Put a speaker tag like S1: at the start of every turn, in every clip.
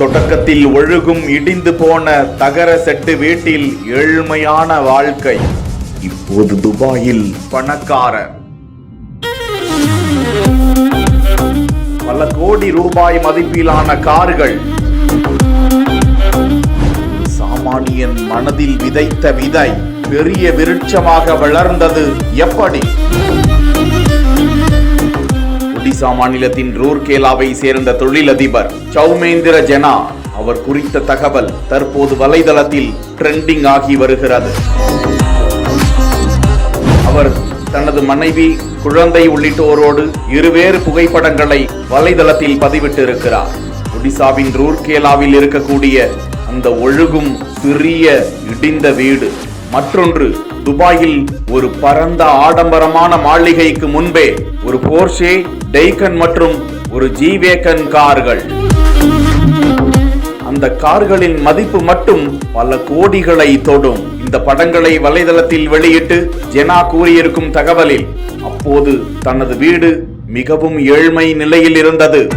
S1: தொடக்கத்தில் ஒழுகும் இடிந்து போன தகர செட்டு வீட்டில் ஏழ்மையான வாழ்க்கை. இப்போது துபாயில் பணக்காரர். பல கோடி ரூபாய் மதிப்பிலான கார்கள். சாமானியன் மனதில் விதைத்த விதை பெரிய விருட்சமாக வளர்ந்தது எப்படி? ஒடிசா மாநிலத்தின் ரூர்கேலாவை சேர்ந்த தொழிலதிபர் சௌமேந்திர ஜெனா. அவர் குறித்த தகவல் தற்போது வலைதளத்தில் ட்ரெண்டிங் ஆகி வருகிறது. அவர் தனது மனைவி, குழந்தை உள்ளிட்டோரோடு இருவேறு புகைப்படங்களை வலைதளத்தில் பதிவிட்டு இருக்கிறார். ஒடிசாவின் ரூர்கேலாவில் இருக்கக்கூடிய அந்த ஒழுகும் சிறிய இடிந்த வீடு. மற்றொன்று துபாயில் ஒரு பரந்த ஆடம்பரமான மாளிகைக்கு முன்பே ஒரு போர்ஷே, டைகன் மற்றும் ஒரு ஜி-வேகன் கார்கள். அந்த கார்களின் மதிப்பு மட்டும் பல கோடிகளை தொடும். இந்த படங்களை வலைதளத்தில் வெளியிட்டு ஜெனா கூறியிருக்கும் தகவலில் அப்போது தனது வீடு மிகவும் ஏழ்மை நிலையில் இருந்தது.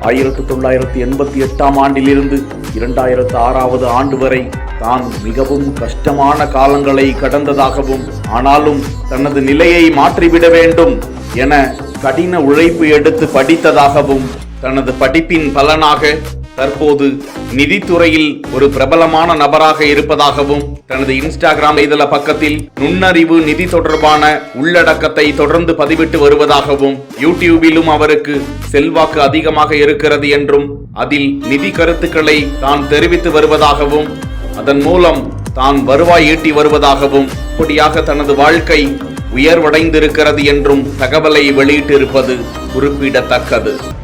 S1: ஆயிரத்து 1988 ஆண்டிலிருந்து 2006 ஆண்டு வரை தான் மிகவும் கஷ்டமான காலங்களை கடந்ததாகவும், ஆனாலும் தனது நிலையை மாற்றிவிட வேண்டும் என கடின உழைப்பு எடுத்து படித்ததாகவும், தனது படிப்பின் பலனாக தற்போது நிதித்துறையில் ஒரு பிரபலமான நபராக இருப்பதாகவும், தனது இன்ஸ்டாகிராம் இதழ பக்கத்தில் நுண்ணறிவு நிதி தொடர்பான உள்ளடக்கத்தை தொடர்ந்து பதிவிட்டு வருவதாகவும், யூடியூபிலும் அவருக்கு செல்வாக்கு அதிகமாக இருக்கிறது என்றும், அதில் நிதி கருத்துக்களை தான் தெரிவித்து வருவதாகவும், அதன் மூலம் தான் வருவாய் ஈட்டி வருவதாகவும், இப்படியாக தனது வாழ்க்கை உயர்வடைந்திருக்கிறது என்றும் தகவலை வெளியிட்டிருப்பது குறிப்பிடத்தக்கது.